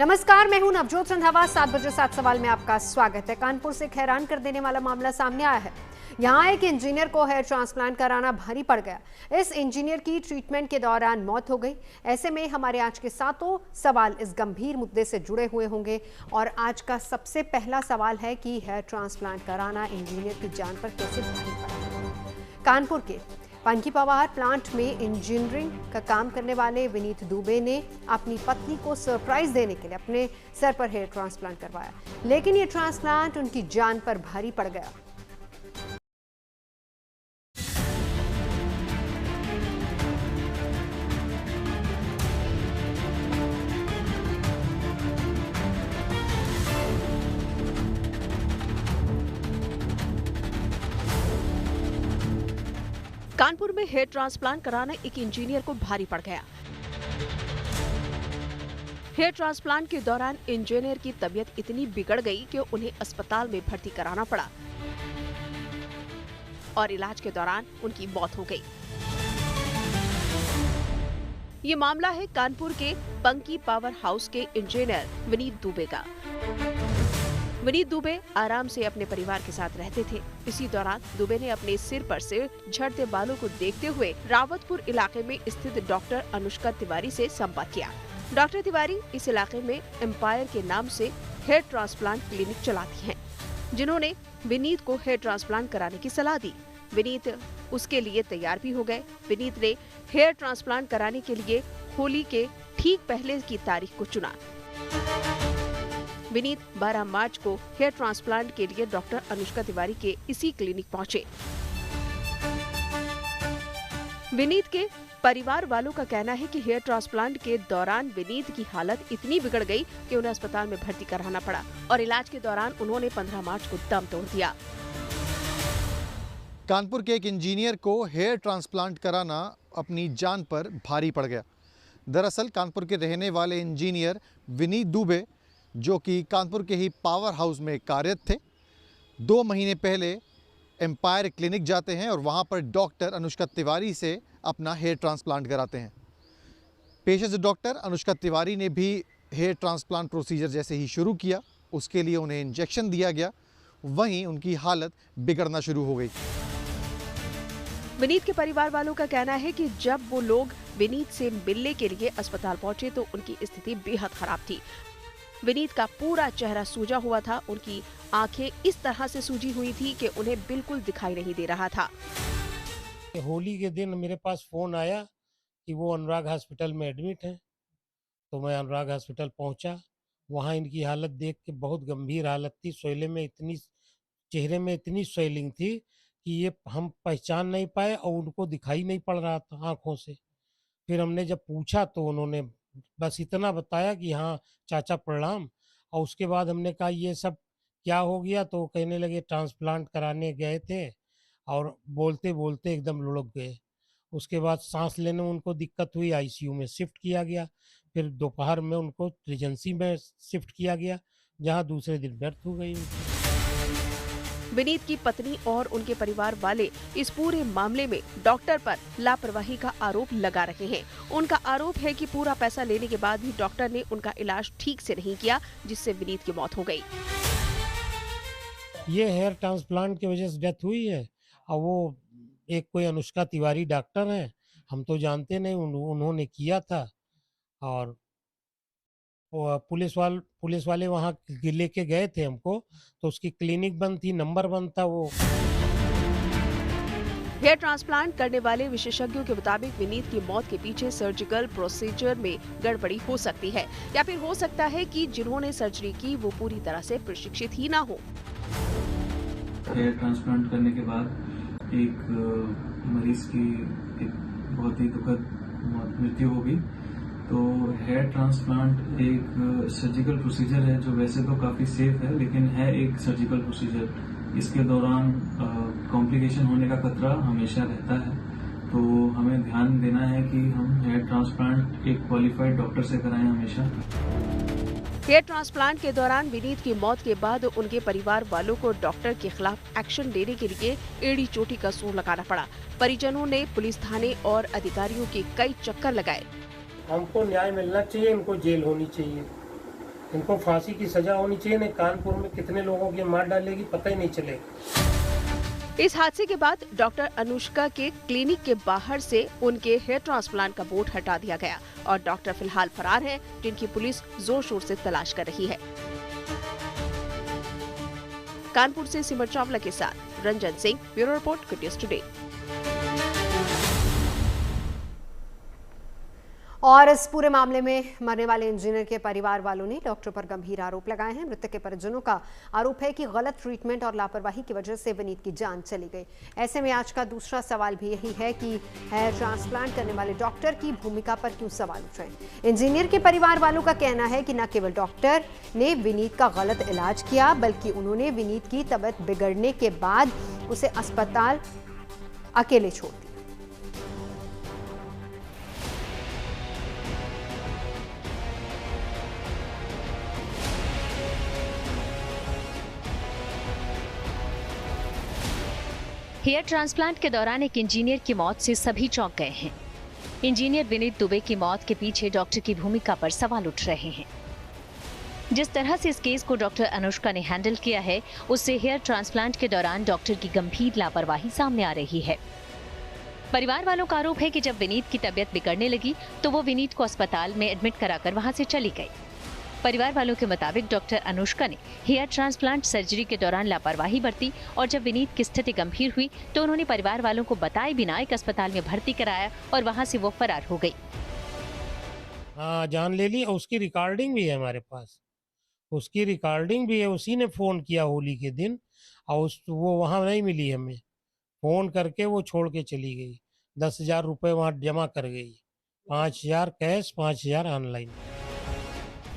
नमस्कार, मैं हूं नवजोत रंधावा। 7 बजे 7 सवाल में आपका स्वागत है। कानपुर से एक हैरान कर देने वाला मामला सामने आया है। यहां एक इंजीनियर को हेयर ट्रांसप्लांट कराना भारी पड़ गया। इस इंजीनियर की ट्रीटमेंट के दौरान मौत हो गई। ऐसे में हमारे आज के सातों सवाल इस गंभीर मुद्दे से जुड़े हुए होंगे। और आज का सबसे पहला सवाल है कि हेयर ट्रांसप्लांट कराना इंजीनियर की जान पर कैसे भारी पड़ा। कानपुर के पंकी पवार प्लांट में इंजीनियरिंग का काम करने वाले विनीत दुबे ने अपनी पत्नी को सरप्राइज देने के लिए अपने सर पर हेयर ट्रांसप्लांट करवाया, लेकिन ये ट्रांसप्लांट उनकी जान पर भारी पड़ गया। कानपुर में हेयर ट्रांसप्लांट कराना एक इंजीनियर को भारी पड़ गया। हेयर ट्रांसप्लांट के दौरान इंजीनियर की तबीयत इतनी बिगड़ गई कि उन्हें अस्पताल में भर्ती कराना पड़ा और इलाज के दौरान उनकी मौत हो गई। ये मामला है कानपुर के पंकी पावर हाउस के इंजीनियर विनीत दुबे का। विनीत दुबे आराम से अपने परिवार के साथ रहते थे। इसी दौरान दुबे ने अपने सिर पर से झड़ते बालों को देखते हुए रावतपुर इलाके में स्थित डॉक्टर अनुष्का तिवारी से संपर्क किया। डॉक्टर तिवारी इस इलाके में एम्पायर के नाम से हेयर ट्रांसप्लांट क्लिनिक चलाती हैं, जिन्होंने विनीत को हेयर ट्रांसप्लांट कराने की सलाह दी। विनीत उसके लिए तैयार भी हो गए। विनीत ने हेयर ट्रांसप्लांट कराने के लिए होली के ठीक पहले की तारीख को चुना। विनीत 12 मार्च को हेयर ट्रांसप्लांट के लिए डॉक्टर अनुष्का तिवारी के इसी क्लिनिक पहुंचे। विनीत के परिवार वालों का कहना है कि हेयर ट्रांसप्लांट के दौरान विनीत की हालत इतनी बिगड़ गई कि उन्हें अस्पताल में भर्ती कराना पड़ा और इलाज के दौरान उन्होंने 15 मार्च को दम तोड़ दिया। कानपुर के एक इंजीनियर को हेयर ट्रांसप्लांट कराना अपनी जान पर भारी पड़ गया। दरअसल कानपुर के रहने वाले इंजीनियर विनीत दुबे, जो कि कानपुर के ही पावर हाउस में कार्यरत थे, 2 महीने पहले एम्पायर क्लिनिक जाते हैं और वहां पर डॉक्टर अनुष्का तिवारी से अपना हेयर ट्रांसप्लांट कराते हैं। पेशे से डॉक्टर अनुष्का तिवारी ने भी हेयर ट्रांसप्लांट प्रोसीजर जैसे ही शुरू किया, उसके लिए उन्हें इंजेक्शन दिया गया। वहीं उनकी हालत बिगड़ना शुरू हो गई। विनीत के परिवार वालों का कहना है कि जब वो लोग विनीत से मिलने के लिए अस्पताल पहुंचे तो उनकी स्थिति बेहद खराब थी। विनीत का पूरा चेहरा सूजा हुआ था। उनकी आंखें इस तरह से सूजी हुई थी कि उन्हें बिल्कुल दिखाई नहीं दे रहा था। होली के दिन मेरे पास फोन आया कि वो अनुराग हॉस्पिटल में एडमिट है, तो मैं अनुराग हॉस्पिटल पहुंचा। वहां इनकी हालत देख के बहुत गंभीर हालत थी। चेहरे में इतनी स्वेलिंग थी कि ये हम पहचान नहीं पाए और उनको दिखाई नहीं पड़ रहा था आंखों से। फिर हमने जब पूछा तो उन्होंने बस इतना बताया कि हाँ चाचा प्रणाम। और उसके बाद हमने कहा ये सब क्या हो गया, तो वो कहने लगे ट्रांसप्लांट कराने गए थे और बोलते बोलते एकदम लुढ़क गए। उसके बाद सांस लेने में उनको दिक्कत हुई, आईसीयू में शिफ्ट किया गया। फिर दोपहर में उनको रिजेंसी में शिफ्ट किया गया, जहाँ दूसरे दिन डेथ हो गई उनकी। विनीत की पत्नी और उनके परिवार वाले इस पूरे मामले में डॉक्टर पर लापरवाही का आरोप लगा रहे हैं। उनका आरोप है कि पूरा पैसा लेने के बाद भी डॉक्टर ने उनका इलाज ठीक से नहीं किया, जिससे विनीत की मौत हो गई। ये हेयर ट्रांसप्लांट की वजह से डेथ हुई है। और वो एक कोई अनुष्का तिवारी डॉक्टर हैं, हम तो जानते नहीं, उन्होंने किया था। और वो पुलिस वाले वहाँ लेके गए थे हमको, तो उसकी क्लिनिक बंद थी, नंबर बंद था वो। हेयर ट्रांसप्लांट करने वाले विशेषज्ञों के मुताबिक विनीत की मौत के पीछे सर्जिकल प्रोसीजर में गड़बड़ी हो सकती है, या फिर हो सकता है कि जिन्होंने सर्जरी की वो पूरी तरह से प्रशिक्षित ही ना हो। हेयर ट्रांसप्लांट करने के बाद एक मरीज की एक बहुत ही दुखद मृत्यु हो गई। तो हेयर ट्रांसप्लांट एक सर्जिकल प्रोसीजर है जो वैसे तो काफ़ी सेफ है, लेकिन है एक सर्जिकल प्रोसीजर। इसके दौरान कॉम्प्लिकेशन होने का खतरा हमेशा रहता है। तो हमें ध्यान देना है कि हम हेयर ट्रांसप्लांट एक क्वालिफाइड डॉक्टर से कराएं हमेशा। हेयर ट्रांसप्लांट के दौरान विनीत की मौत के बाद उनके परिवार वालों को डॉक्टर के खिलाफ एक्शन लेने के लिए एड़ी चोटी का जोर लगाना पड़ा। परिजनों ने पुलिस थाने और अधिकारियों के कई चक्कर लगाए। हमको न्याय मिलना चाहिए, इनको जेल होनी चाहिए। इनको फांसी की सजा होनी चाहिए, नहीं कानपुर में कितने लोगों की मार डालेगी पता ही नहीं चलेगा। इस हादसे के बाद डॉक्टर अनुष्का के क्लिनिक के बाहर से उनके हेयर ट्रांसप्लांट का बोर्ड हटा दिया गया और डॉक्टर फिलहाल फरार हैं, जिनकी पुलिस जोर शोर से तलाश कर रही है। कानपुर से सिमर चावला के साथ Ranjan Singh, bureau report, good news today. और इस पूरे मामले में मरने वाले इंजीनियर के परिवार वालों ने डॉक्टर पर गंभीर आरोप लगाए हैं। मृतक के परिजनों का आरोप है कि गलत ट्रीटमेंट और लापरवाही की वजह से विनीत की जान चली गई। ऐसे में आज का दूसरा सवाल भी यही है कि हेयर ट्रांसप्लांट करने वाले डॉक्टर की भूमिका पर क्यों सवाल उठ रहे हैं। इंजीनियर के परिवार वालों का कहना है कि न केवल डॉक्टर ने विनीत का गलत इलाज किया, बल्कि उन्होंने विनीत की तबीयत बिगड़ने के बाद उसे अस्पताल अकेले छोड़ दिया। हेयर ट्रांसप्लांट के दौरान एक इंजीनियर की मौत से सभी चौंक गए हैं। इंजीनियर विनीत दुबे की मौत के पीछे डॉक्टर की भूमिका पर सवाल उठ रहे हैं। जिस तरह से इस केस को डॉक्टर अनुष्का ने हैंडल किया है, उससे हेयर ट्रांसप्लांट के दौरान डॉक्टर की गंभीर लापरवाही सामने आ रही है। परिवार वालों का आरोप है कि जब विनीत की तबीयत बिगड़ने लगी तो वो विनीत को अस्पताल में एडमिट कराकर वहां से चली गई। परिवार वालों के मुताबिक डॉक्टर अनुष्का ने हेयर ट्रांसप्लांट सर्जरी के दौरान लापरवाही बरती और जब विनीत की स्थिति गंभीर हुई तो उन्होंने परिवार वालों को बताए बिना एक अस्पताल में भर्ती कराया और वहां से वो फरार हो गई। हाँ, जान ले ली। उसकी रिकॉर्डिंग भी है हमारे पास, उसकी रिकॉर्डिंग भी है। उसी ने फोन किया होली के दिन और वो वहाँ नहीं मिली हमें। फोन करके वो छोड़ के चली गई। 10,000 रुपये वहाँ जमा कर गई, 5,000 कैश, 5,000 ऑनलाइन।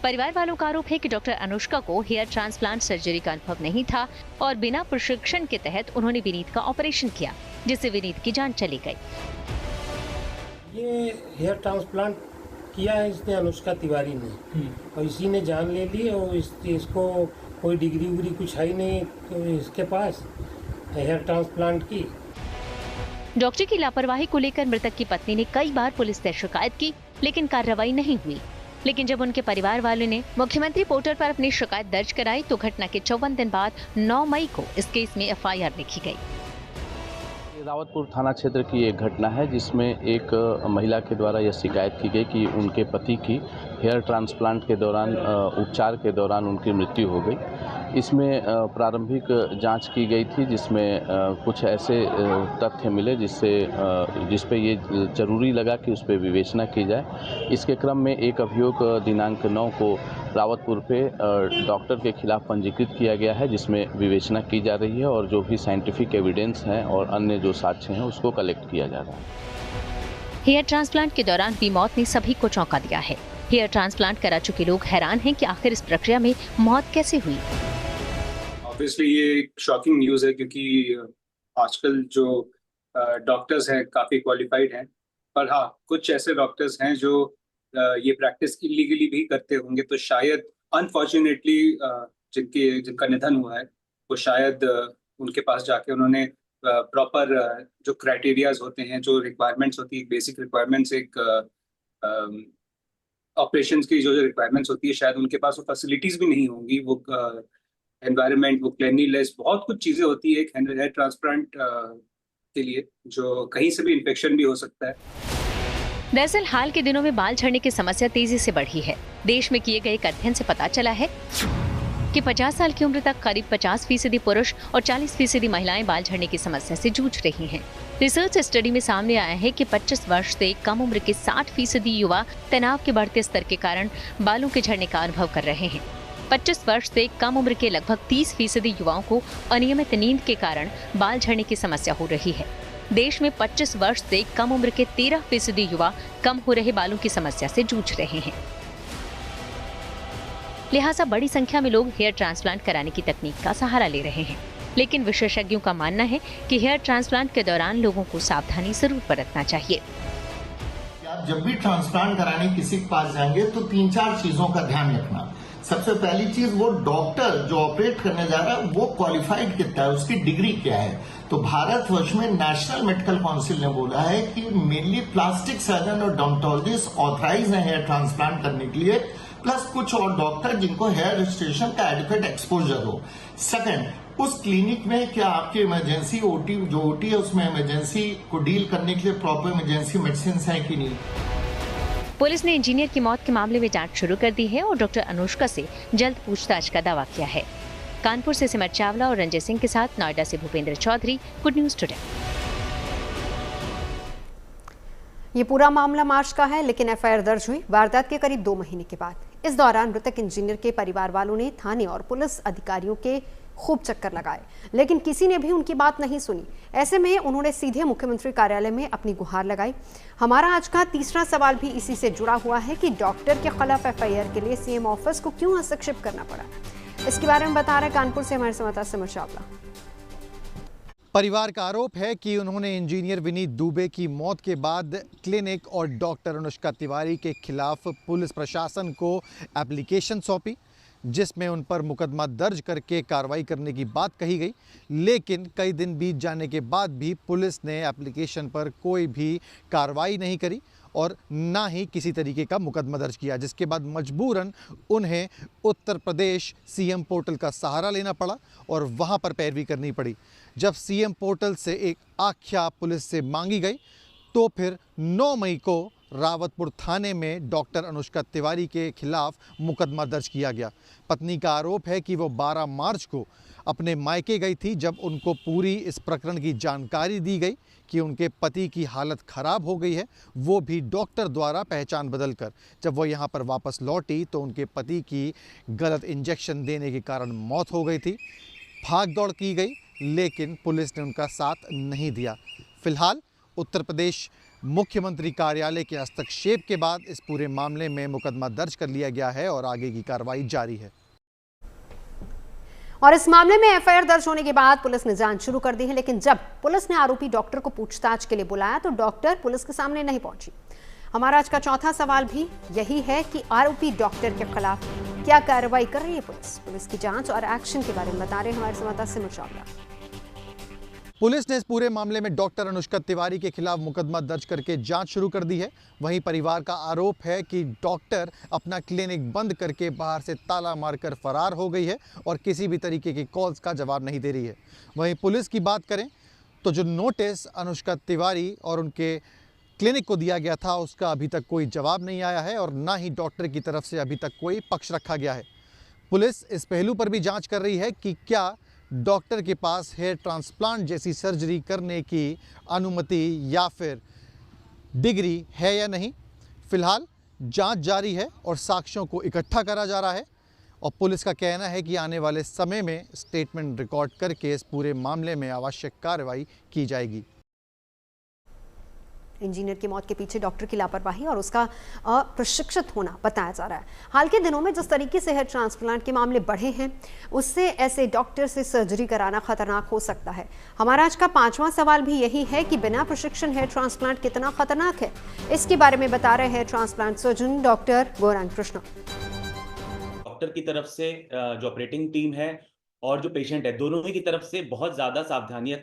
परिवार वालों का आरोप है कि डॉक्टर अनुष्का को हेयर ट्रांसप्लांट सर्जरी का अनुभव नहीं था और बिना प्रशिक्षण के तहत उन्होंने विनीत का ऑपरेशन किया, जिससे विनीत की जान चली गई। ये हेयर ट्रांसप्लांट किया है इसने अनुष्का तिवारी ने और इसी ने जान ले ली। और इसको कोई डिग्री उग्री कुछ है ही नहीं तो इसके पास हेयर ट्रांसप्लांट की। डॉक्टर की लापरवाही को लेकर मृतक की पत्नी ने कई बार पुलिस से शिकायत की, लेकिन कार्रवाई नहीं हुई। लेकिन जब उनके परिवार वालों ने मुख्यमंत्री पोर्टल पर अपनी शिकायत दर्ज कराई तो घटना के 54 दिन बाद 9 मई को इस केस में एफआईआर लिखी गई। रावतपुर थाना क्षेत्र की एक घटना है जिसमें एक महिला के द्वारा यह शिकायत की गई कि उनके पति की हेयर ट्रांसप्लांट के दौरान उपचार के दौरान उनकी मृत्यु हो गई। इसमें प्रारंभिक जांच की गई थी जिसमें कुछ ऐसे तथ्य मिले जिस पे ये जरूरी लगा कि उस पर विवेचना की जाए। इसके क्रम में एक अभियोग दिनांक 9 को रावतपुर पे डॉक्टर के खिलाफ पंजीकृत किया गया है, जिसमें विवेचना की जा रही है और जो भी साइंटिफिक एविडेंस हैं और अन्य जो साक्ष्य हैं उसको कलेक्ट किया जा रहा है। हेयर ट्रांसप्लांट के दौरान हुई मौत ने सभी को चौंका दिया है। हेयर ट्रांसप्लांट करा चुके लोग हैरान हैं कि आखिर इस प्रक्रिया में मौत कैसे हुई। ऑब्वियसली ये एक शॉकिंग न्यूज़ है क्योंकि आजकल जो डॉक्टर्स हैं काफ़ी क्वालिफाइड हैं, पर हाँ कुछ ऐसे डॉक्टर्स हैं जो ये प्रैक्टिस इलीगली भी करते होंगे। तो शायद अनफॉर्चुनेटली जिनका निधन हुआ है वो शायद उनके पास जाके उन्होंने प्रॉपर जो क्राइटेरियाज होते हैं, जो रिक्वायरमेंट्स होती है, बेसिक रिक्वायरमेंट्स, एक ऑपरेशंस की जो रिक्वायरमेंट्स होती है, शायद उनके पास वो फैसिलिटीज़ भी नहीं होंगी, वो एनवायरनमेंट, वो क्लीनलीनेस, बहुत कुछ चीज़ें होती है एक हेयर ट्रांसप्लांट के लिए, जो कहीं से भी इन्फेक्शन भी हो सकता है। दरअसल हाल के दिनों में बाल झड़ने की समस्या तेजी से बढ़ी है। देश में किए गए एक अध्ययन से पता चला है कि 50 साल की उम्र तक करीब 50% पुरुष और 40% महिलाएं बाल झड़ने की समस्या से जूझ रही हैं। रिसर्च स्टडी में सामने आया है कि 25 वर्ष से कम उम्र के 60% युवा तनाव के बढ़ते स्तर के कारण बालों के झड़ने का अनुभव कर रहे हैं। 25 वर्ष से कम उम्र के लगभग 30% युवाओं को अनियमित नींद के कारण बाल झड़ने की समस्या हो रही है। देश में 25 वर्ष से कम उम्र के 13% युवा कम हो रहे बालों की समस्या से जूझ रहे हैं। लिहाजा बड़ी संख्या में लोग हेयर ट्रांसप्लांट कराने की तकनीक का सहारा ले रहे हैं। लेकिन विशेषज्ञों का मानना है कि हेयर ट्रांसप्लांट के दौरान लोगों को सावधानी जरूर बरतना चाहिए। आप जब भी ट्रांसप्लांट कराने किसी के पास जाएंगे तो 3-4 चीजों का ध्यान रखना। सबसे पहली चीज, वो डॉक्टर जो ऑपरेट करने जा रहा है वो क्वालिफाइड कितना है, उसकी डिग्री क्या है। तो भारतवर्ष में नेशनल मेडिकल काउंसिल ने बोला है कि मेनली प्लास्टिक सर्जन और डर्मेटोलॉजिस्ट ऑथराइज है हेयर ट्रांसप्लांट करने के लिए, प्लस कुछ और डॉक्टर जिनको हेयर रजिस्ट्रेशन का एडिक्वेट एक्सपोजर हो। सेकंड, उस क्लिनिक में क्या आपकी इमरजेंसी ओटी जो ओटी है उसमें इमरजेंसी को डील करने के लिए प्रॉपर इमरजेंसी मेडिसिन है कि नहीं। पुलिस ने इंजीनियर की मौत के मामले में जांच शुरू कर दी है और डॉक्टर अनुष्का से जल्द पूछताछ का दावा किया है। कानपुर से सिमर चावला और रंजय सिंह के साथ नोएडा से Bhupendra Chaudhary, good news today. ये पूरा मामला मार्च का है, लेकिन एफआईआर दर्ज हुई वारदात के करीब 2 महीने के बाद। इस दौरान मृतक इंजीनियर के परिवार वालों ने थाने और पुलिस अधिकारियों के खूब चक्कर लगाए, लेकिन किसी ने भी उनकी बात नहीं सुनी। ऐसे में उन्होंने सीधे मुख्यमंत्री कार्यालय में अपनी गुहार लगाई। हमारा आज का तीसरा सवाल भी इसी से जुड़ा हुआ है कि डॉक्टर के खिलाफ एफआईआर के लिए सीएम ऑफिस को क्यों हस्तक्षेप करना पड़ा। इसके बारे में बता रहे कानपुर से हमारे संवाददाता सिमर चावला। परिवार का आरोप है कि उन्होंने इंजीनियर विनीत दुबे की मौत के बाद क्लिनिक और डॉक्टर अनुष्का तिवारी के खिलाफ पुलिस प्रशासन को एप्लीकेशन सौंपी, जिसमें उन पर मुकदमा दर्ज करके कार्रवाई करने की बात कही गई। लेकिन कई दिन बीत जाने के बाद भी पुलिस ने एप्लीकेशन पर कोई भी कार्रवाई नहीं करी और ना ही किसी तरीके का मुकदमा दर्ज किया, जिसके बाद मजबूरन उन्हें उत्तर प्रदेश सीएम पोर्टल का सहारा लेना पड़ा और वहां पर पैरवी करनी पड़ी। जब सीएम पोर्टल से एक आख्या पुलिस से मांगी गई तो फिर 9 मई को रावतपुर थाने में डॉक्टर अनुष्का तिवारी के खिलाफ मुकदमा दर्ज किया गया। पत्नी का आरोप है कि वो 12 मार्च को अपने मायके गई थी, जब उनको पूरी इस प्रकरण की जानकारी दी गई कि उनके पति की हालत ख़राब हो गई है, वो भी डॉक्टर द्वारा पहचान बदलकर। जब वो यहाँ पर वापस लौटी तो उनके पति की गलत इंजेक्शन देने के कारण मौत हो गई थी। भाग दौड़ की गई, लेकिन पुलिस ने उनका साथ नहीं दिया। फिलहाल उत्तर प्रदेश मुख्यमंत्री कार्यालय के हस्तक्षेप के बाद इस पूरे मामले में मुकदमा दर्ज कर लिया गया है और आगे की कार्रवाई जारी है। और इस मामले में एफआईआर दर्ज होने के बाद पुलिस ने जांच शुरू कर दी है, लेकिन जब पुलिस ने आरोपी डॉक्टर को पूछताछ के लिए बुलाया तो डॉक्टर पुलिस के सामने नहीं पहुंची। हमारा आज का चौथा सवाल भी यही है कि आरोपी डॉक्टर के खिलाफ क्या कार्रवाई कर रही है पुलिस की जांच और एक्शन के बारे में बता रहे हैं हमारे संवाददाता सिमर चावला। पुलिस ने इस पूरे मामले में डॉक्टर अनुष्का तिवारी के खिलाफ मुकदमा दर्ज करके जांच शुरू कर दी है। वहीं परिवार का आरोप है कि डॉक्टर अपना क्लिनिक बंद करके बाहर से ताला मारकर फरार हो गई है और किसी भी तरीके की कॉल्स का जवाब नहीं दे रही है। वहीं पुलिस की बात करें तो जो नोटिस अनुष्का तिवारी और उनके क्लिनिक को दिया गया था उसका अभी तक कोई जवाब नहीं आया है और ना ही डॉक्टर की तरफ से अभी तक कोई पक्ष रखा गया है। पुलिस इस पहलू पर भी जाँच कर रही है कि क्या डॉक्टर के पास हेयर ट्रांसप्लांट जैसी सर्जरी करने की अनुमति या फिर डिग्री है या नहीं। फिलहाल जांच जारी है और साक्ष्यों को इकट्ठा करा जा रहा है और पुलिस का कहना है कि आने वाले समय में स्टेटमेंट रिकॉर्ड करके इस पूरे मामले में आवश्यक कार्रवाई की जाएगी। इंजीनियर की मौत के पीछे डॉक्टर की लापरवाही और उसका अप्रशिक्षित होना बताया जा रहा है। हाल के दिनों में जिस तरीके से हेयर ट्रांसप्लांट के मामले बढ़े हैं, उससे ऐसे डॉक्टर से सर्जरी कराना खतरनाक हो सकता है। हमारा आज का 5वां सवाल भी यही है कि बिना प्रशिक्षण हेयर ट्रांसप्लांट कितना खतरनाक है। इसके बारे में बता रहे hair transplant surgeon doctor Gaurang Krishna. Doctor की तरफ से जो ऑपरेटिंग टीम है और जो पेशेंट है, दोनों ही की तरफ से बहुत ज्यादा सावधानियां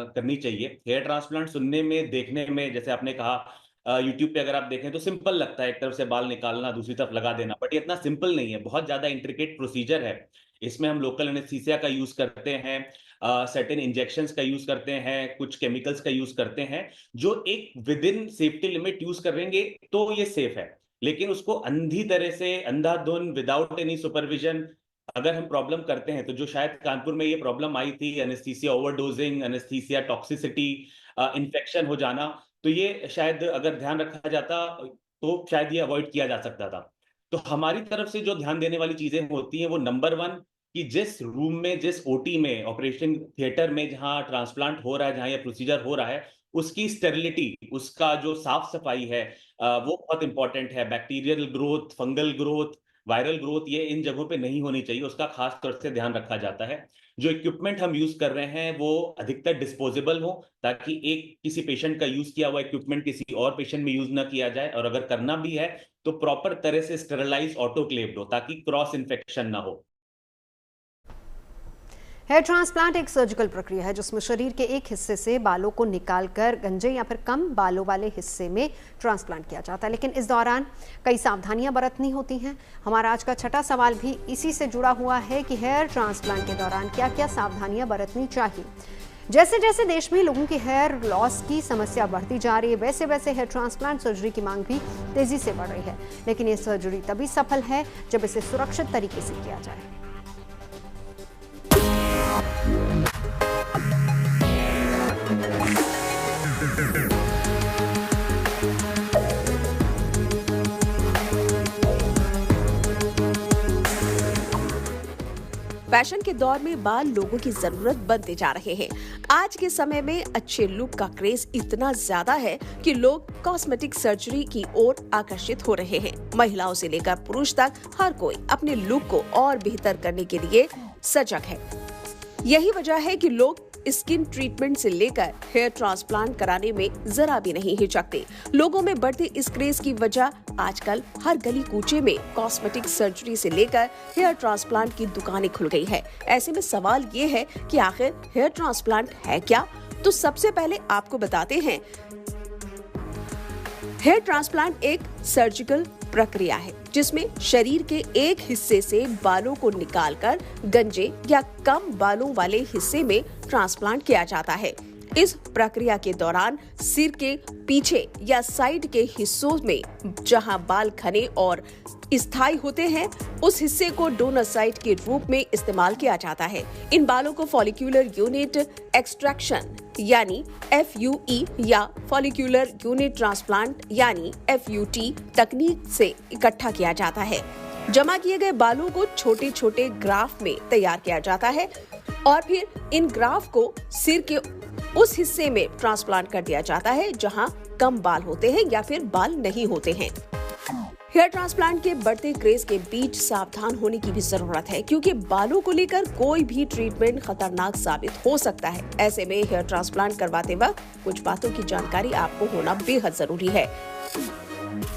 करनी चाहिए। हेयर ट्रांसप्लांट सुनने में, देखने में, जैसे आपने कहा यूट्यूब पे अगर आप देखें तो सिंपल लगता है, एक तरफ से बाल निकालना दूसरी तरफ लगा देना, बट ये इतना सिंपल नहीं है। बहुत ज्यादा इंट्रिकेट प्रोसीजर है। इसमें हम लोकल एनेस्थीसिया का यूज करते हैं, सर्टेन इंजेक्शंस का यूज करते हैं, कुछ केमिकल्स का यूज करते हैं, जो एक with in safety limit use करेंगे तो ये सेफ है। लेकिन उसको अंधी तरह से, अंधाधुंध, विदाउट एनी सुपरविजन अगर हम प्रॉब्लम करते हैं, तो जो शायद कानपुर में ये प्रॉब्लम आई थी, anaesthesia overdosing, anaesthesia toxicity, infection हो जाना, तो ये शायद अगर ध्यान रखा जाता तो शायद ये अवॉइड किया जा सकता था। तो हमारी तरफ से जो ध्यान देने वाली चीजें होती हैं वो नंबर 1 कि जिस रूम में, जिस ओटी में, ऑपरेशन थिएटर में जहां ट्रांसप्लांट हो रहा है, जहां ये प्रोसीजर हो रहा है, उसकी स्टेरिलिटी, उसका जो साफ सफाई है वो बहुत इंपॉर्टेंट है। Bacterial growth, fungal growth, viral growth ये इन जगहों पे नहीं होनी चाहिए, उसका खास तौर से ध्यान रखा जाता है। जो इक्विपमेंट हम यूज कर रहे हैं वो अधिकतर डिस्पोजेबल हो, ताकि एक किसी पेशेंट का यूज किया हुआ इक्विपमेंट किसी और पेशेंट में यूज ना किया जाए, और अगर करना भी है तो प्रॉपर तरह से स्टेरलाइज, ऑटोक्लेव्ड हो, ताकि क्रॉस इन्फेक्शन ना हो। हेयर ट्रांसप्लांट एक सर्जिकल प्रक्रिया है जिसमें शरीर के एक हिस्से से बालों को निकालकर गंजे या फिर कम बालों वाले हिस्से में ट्रांसप्लांट किया जाता है, लेकिन इस दौरान कई सावधानियां बरतनी होती हैं। हमारा आज का छठा सवाल भी इसी से जुड़ा हुआ है कि हेयर ट्रांसप्लांट के दौरान क्या क्या सावधानियां बरतनी चाहिए। जैसे जैसे देश में लोगों की हेयर लॉस की समस्या बढ़ती जा रही है, वैसे वैसे हेयर ट्रांसप्लांट सर्जरी की मांग भी तेजी से बढ़ रही है, लेकिन ये सर्जरी तभी सफल है जब इसे सुरक्षित तरीके से किया जाए। फैशन के दौर में बाल लोगों की जरूरत बनते जा रहे हैं। आज के समय में अच्छे लुक का क्रेज इतना ज्यादा है कि लोग कॉस्मेटिक सर्जरी की ओर आकर्षित हो रहे हैं। महिलाओं से लेकर पुरुष तक हर कोई अपने लुक को और बेहतर करने के लिए सजग है। यही वजह है कि लोग स्किन ट्रीटमेंट से लेकर हेयर ट्रांसप्लांट कराने में जरा भी नहीं हिचकते। लोगों में बढ़ते इस क्रेज की वजह आजकल हर गली कूचे में कॉस्मेटिक सर्जरी से लेकर हेयर ट्रांसप्लांट की दुकानें खुल गई है। ऐसे में सवाल ये है कि आखिर हेयर ट्रांसप्लांट है क्या? तो सबसे पहले आपको बताते हैं, हेयर ट्रांसप्लांट एक सर्जिकल प्रक्रिया है जिसमें शरीर के एक हिस्से से बालों को निकालकर गंजे या कम बालों वाले हिस्से में ट्रांसप्लांट किया जाता है। इस प्रक्रिया के दौरान सिर के पीछे या साइड के हिस्सों में जहां बाल घने और स्थायी होते हैं, उस हिस्से को डोनर साइट के रूप में इस्तेमाल किया जाता है। इन बालों को फॉलिक्यूलर यूनिट एक्सट्रैक्शन यानी FUE या फॉलिक्यूलर यूनिट ट्रांसप्लांट यानी FUT तकनीक से इकट्ठा किया जाता है। जमा किए गए बालों को छोटे छोटे ग्राफ में तैयार किया जाता है और फिर इन ग्राफ को सिर के उस हिस्से में ट्रांसप्लांट कर दिया जाता है जहां कम बाल होते हैं या फिर बाल नहीं होते हैं। हेयर ट्रांसप्लांट के बढ़ते क्रेज के बीच सावधान होने की भी जरूरत है, क्योंकि बालों को लेकर कोई भी ट्रीटमेंट खतरनाक साबित हो सकता है। ऐसे में हेयर ट्रांसप्लांट करवाते वक्त कुछ बातों की जानकारी आपको होना बेहद जरूरी है।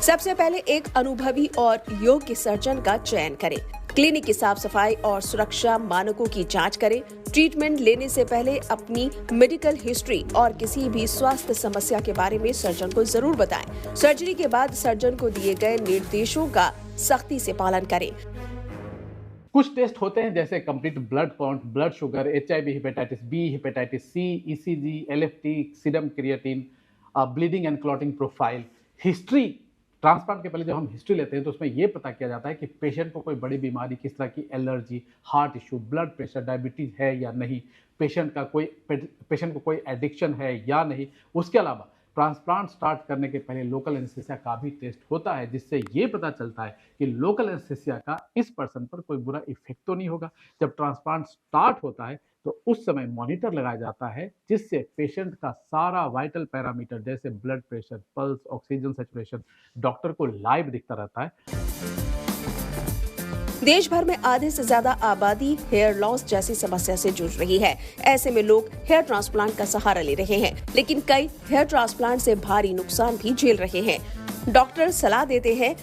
सबसे पहले एक अनुभवी और योग्य सर्जन का चयन करें। क्लिनिक की साफ सफाई और सुरक्षा मानकों की जांच करें। ट्रीटमेंट लेने से पहले अपनी मेडिकल हिस्ट्री और किसी भी स्वास्थ्य समस्या के बारे में सर्जन को जरूर बताएं। सर्जरी के बाद सर्जन को दिए गए निर्देशों का सख्ती से पालन करें। कुछ टेस्ट होते हैं जैसे complete blood count, blood sugar, HIV, hepatitis B, hepatitis C, ECG, LFT, serum creatine, bleeding and clotting profile. History transplant के पहले जब हम हिस्ट्री लेते हैं तो उसमें ये पता किया जाता है कि पेशेंट को कोई बड़ी बीमारी, किस तरह की allergy, heart issue, blood pressure, diabetes है या नहीं, पेशेंट को कोई एडिक्शन है या नहीं। उसके अलावा ट्रांसप्लांट स्टार्ट करने के पहले लोकल एनेस्थीसिया का भी टेस्ट होता है, जिससे ये पता चलता है कि लोकल एनेस्थीसिया का इस पर्सन पर कोई बुरा इफेक्ट तो नहीं होगा। जब ट्रांसप्लांट स्टार्ट होता है तो उस समय मॉनिटर लगाया जाता है, जिससे पेशेंट का सारा वाइटल पैरामीटर जैसे blood pressure, pulse, oxygen saturation doctor को लाइव दिखता रहता है। देश भर में आधे से ज्यादा आबादी हेयर लॉस जैसी समस्या से जूझ रही है। ऐसे में लोग हेयर ट्रांसप्लांट का सहारा ले रहे हैं, लेकिन कई हेयर ट्रांसप्लांट से भारी नुकसान भी झेल रहे हैं। डॉक्टर सलाह देते हैं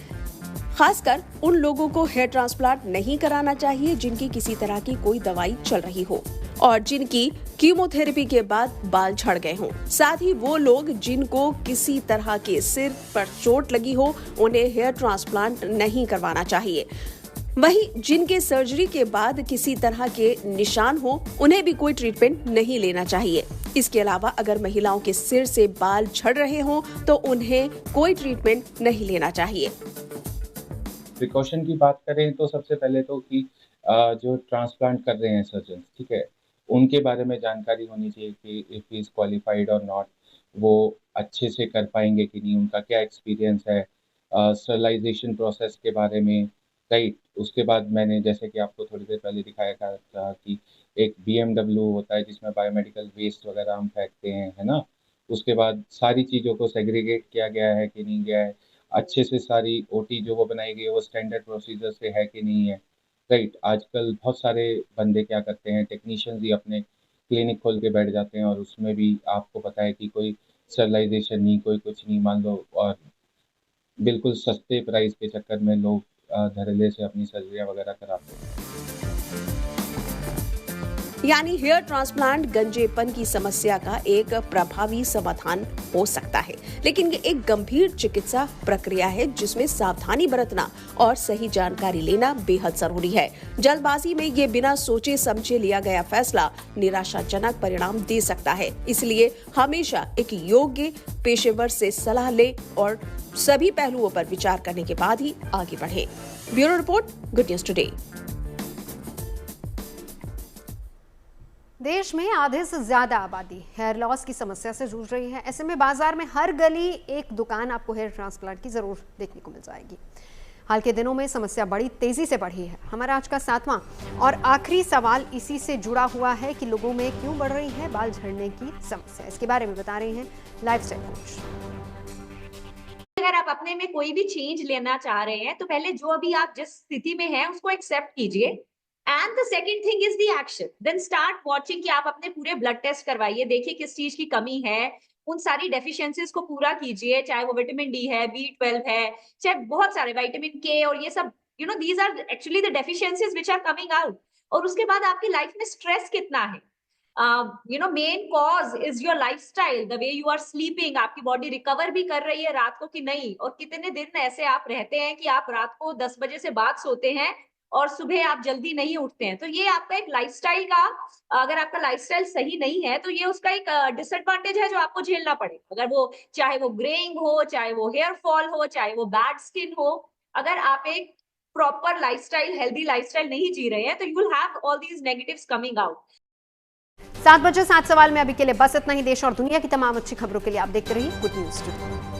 खासकर उन लोगों को हेयर ट्रांसप्लांट नहीं कराना चाहिए जिनकी किसी तरह की कोई दवाई चल रही हो और जिनकी कीमोथेरेपी के बाद बाल झड़ गए हों। साथ ही वो लोग जिनको किसी तरह के सिर पर चोट लगी हो, उन्हें हेयर ट्रांसप्लांट नहीं करवाना चाहिए। वहीं जिनके सर्जरी के बाद किसी तरह के निशान हो, उन्हें भी कोई ट्रीटमेंट नहीं लेना चाहिए। इसके अलावा अगर महिलाओं के सिर से बाल झड़ रहे हों तो उन्हें कोई ट्रीटमेंट नहीं लेना चाहिए। प्रिकॉशन की बात करें तो सबसे पहले तो कि जो ट्रांसप्लांट कर रहे हैं सर्जन, ठीक है, उनके बारे में जानकारी होनी चाहिए कि इफ ही इज क्वालिफाइड और नॉट, वो अच्छे से कर पाएंगे कि नहीं, उनका क्या एक्सपीरियंस है, स्टरलाइजेशन प्रोसेस के बारे में, राइट। उसके बाद मैंने जैसे कि आपको थोड़ी देर पहले दिखाया था कि एक BMW होता है जिसमें बायोमेडिकल वेस्ट वगैरह हम फेंकते हैं, है ना। उसके बाद सारी चीज़ों को सेग्रीगेट किया गया है कि नहीं गया है, अच्छे से सारी OT जो वो बनाई गई है वो स्टैंडर्ड प्रोसीजर से है कि नहीं है, राइट। आजकल बहुत सारे बंदे क्या करते हैं, टेक्नीशियंस ही अपने क्लिनिक खोल के बैठ जाते हैं और उसमें भी आपको पता है कि कोई स्टरलाइजेशन नहीं, कोई कुछ नहीं, मान लो, और बिल्कुल सस्ते प्राइस के चक्कर में लोग धड़ल्ले से अपनी सर्जरियाँ वगैरह कराते हैं। यानी हेयर ट्रांसप्लांट गंजेपन की समस्या का एक प्रभावी समाधान हो सकता है, लेकिन ये एक गंभीर चिकित्सा प्रक्रिया है जिसमें सावधानी बरतना और सही जानकारी लेना बेहद जरूरी है। जल्दबाजी में ये बिना सोचे समझे लिया गया फैसला निराशाजनक परिणाम दे सकता है, इसलिए हमेशा एक योग्य पेशेवर से सलाह ले और सभी पहलुओं पर विचार करने के बाद ही आगे बढ़े। Bureau report, good news today. देश में आधे से ज्यादा आबादी हेयर लॉस की समस्या से जूझ रही है। ऐसे में बाजार में हर गली एक दुकान आपको हेयर ट्रांसप्लांट की जरूर देखने को मिल जाएगी। हाल के दिनों में समस्या बड़ी तेजी से बढ़ी है। हमारा आज का 7वां और आखिरी सवाल इसी से जुड़ा हुआ है कि लोगों में क्यों बढ़ रही है बाल झड़ने की समस्या। इसके बारे में बता रही हैं लाइफस्टाइल कोच। अगर आप अपने में कोई भी चेंज लेना चाह रहे हैं तो पहले जो अभी आप जिस स्थिति में हैं उसको एक्सेप्ट कीजिए, and the second thing is the action. Then start watching कि आप अपने पूरे ब्लड टेस्ट करवाइए, देखिए किस चीज की कमी है, उन सारी डेफिशिएंसीज को पूरा कीजिए, चाहे वो विटामिन डी है, B12 है, चाहे बहुत सारे विटामिन के और ये सब, you know these are actually the deficiencies which are coming out. और उसके बाद आपकी लाइफ में स्ट्रेस कितना है, main cause is your lifestyle, the way you are sleeping, आपकी बॉडी रिकवर भी कर रही है रात को कि नहीं, और कितने दिन ऐसे आप रहते हैं कि आप रात को 10 बजे से बाद सोते हैं और सुबह आप जल्दी नहीं उठते हैं। तो ये आपका एक लाइफस्टाइल का, अगर आपका लाइफस्टाइल सही नहीं है तो ये उसका एक डिसएडवांटेज है जो आपको झेलना पड़े। अगर वो चाहे वो ग्रेइंग हो, चाहे वो हेयर फॉल हो, चाहे वो बैड स्किन हो, अगर आप एक प्रॉपर लाइफस्टाइल, हेल्दी लाइफस्टाइल नहीं जी रहे हैं तो you will have all these negatives coming out. 7 बजे 7 सवाल में अभी के लिए बस इतना ही। देश और दुनिया की तमाम अच्छी खबरों के लिए आप देखते रहिए गुड न्यूज टुडे।